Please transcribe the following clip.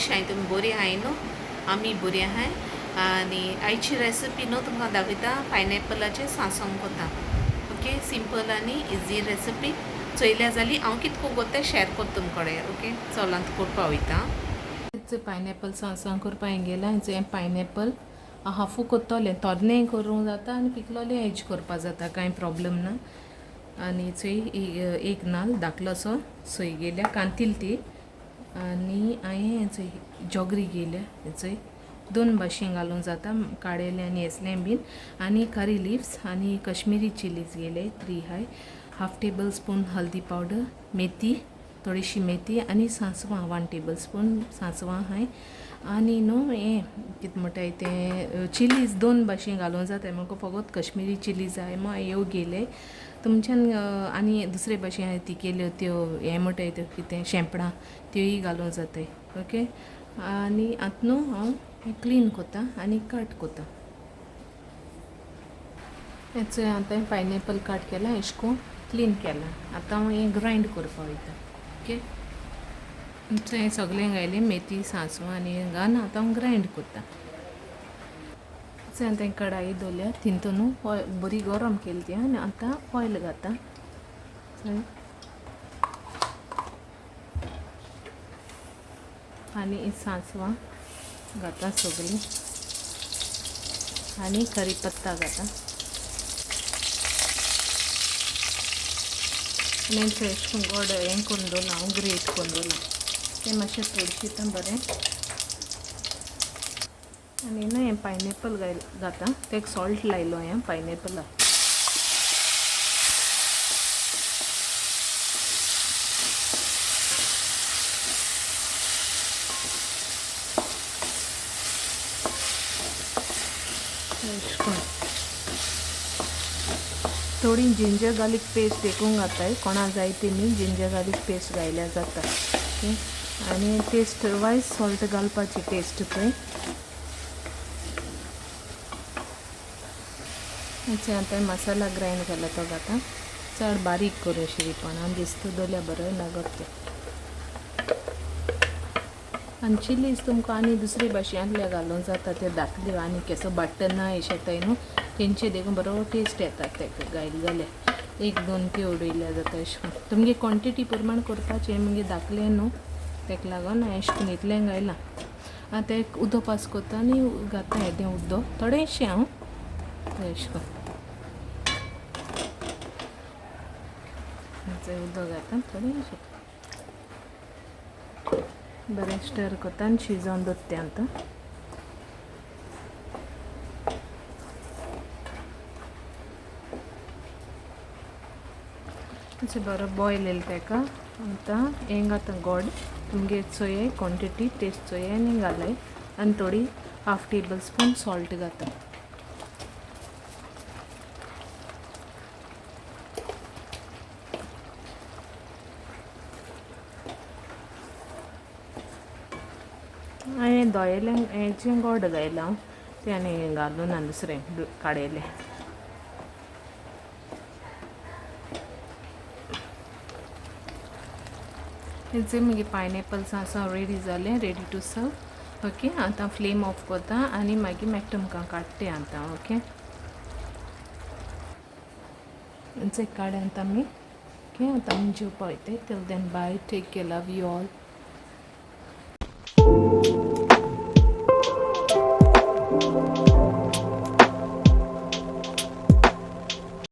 कशी हाय तुम्ही बरी आहे न्हू आमी बरी आहाय आणि आयची रेसिपी न्हू तुमकां दाखयता पायनॅपलाचे सांसव कोता ओके सिंपल आनी इजी रेसिपी चोयल्या जाली हांव कितको कोत्ता शेअर कोत्ता तुमचे कडेन ओके चलांत करपा वयता पायनॅपल सांसव करपा गेला हें पायनॅपल हाफू कोत्तोलें तोरणे करूंक जाता आनी पिकलोलें हेज करपा जाता कांय प्रॉब्लम ना आनी चोय एक नाल्ल धाकलोसो सोय गेल्या कांतील ती आनी हांवें चोय जोगरी गेल्या चोय दोन भाशेन घालूंक जाता काडेलें आनी हेसलें बीन आनी करी लिव्स आनी कश्मीरी चिलीज गेले 3 हाय हाफ टेबल स्पून हल्दी पावडर मेथी थोडीशी मेथी आनी सांसवां 1 टेबल स्पून सांसवां हाय आनी न्हू हें कितें म्हणटाय तें चिलीज दोन भाशेन घालूंक जाता म्हाका फकत कश्मीरी चिलीज जाय ह्यो गेले तुमच्यान आनी दुसरे भाशेन हांवें ती केल्यो त्यो हें म्हणटाय त्यो कितें शेंपडां त्योय घालूंक जाताय ओके आनी आतां न्हू हांव क्लीन कोता आनी कट कोता हेचो आतां पायनॅपल कट केला एशको क्लीन केला आतां हांव हें ग्रायंड करपा वयता ओके हें सगळें घायलें मेथी सांसवां आनी हें घालून आतां हांव ग्रायंड कोता आतां कढाई दवरल्या तितून न्हू बरी गरम केली ती आनी आतां ऑयल घाता आनी सांसवां घाता सगळीं आनी करीपत्ता घाता आनी फ्रेश गोड हें करून दवरलां हांव ग्रेट करून दवरलां तें मातशें तडशिता बरें आनी ना हें पायनॅपल घाता तेका सॉल्ट लायलो हांवें पायनॅपलाक थोडी जिंजर गार्लीक पेस्ट देखून घाताय कोणा जाय तेमी जिंजर गार्लीक पेस्ट घायल्या जाता ओके आनी टेस्ट वायज सॉल्ट घालपाची टेस्ट पळय आतां मसाला ग्रायंड केला तो घाता चड बारीक करून शिरीपणान दिसता दवरल्या बरें लागत तें आनी चिलीज तुमकां आनी दुसरे भाशेंतले घालूंक जाता ते धाकल्यो आनी केसो बट्टना अशें येताय न्हू तेंचे देखून बरो टेस्ट येता तेका घायले जाल्यार 1-2 त्यो उडयल्या जाता अशें करून तुमगे क्वॉन्टिटी प्रमाण करपाचें म्हणजे धाकलें न्हू तेका लागून हांवें अशें करून इतलें घायलां आतां एक उदो पास कोत्ता आनी घाता येदें उदो थोडेंशें हांव अशें करून उदो घाता थोडेंशें बरें स्टर कोत्ता आनी शिजोवन दवरता आतां अशें बरो बॉयल येयलें तेका आतां हें घाता गोड तुमगे चोये क्वॉन्टिटी टेस्ट चोये आनी घालाय आनी थोडी हाफ टेबल स्पून सॉल्ट घाता हांवें दोयलें हेचें गोड घायलां तें आनी घालून आनी दुसरें काडयलें हेचे मागीर पायनॅपल सांसव रेडी जालें रेडी टू सर्व ओके आतां फ्लेम ऑफ कोता आनी मागीर मेळटा तुमकां काडटे आतां ओके काड आतां आमी ओके आतां आमी जेवपा वयताय till then bye take care love you all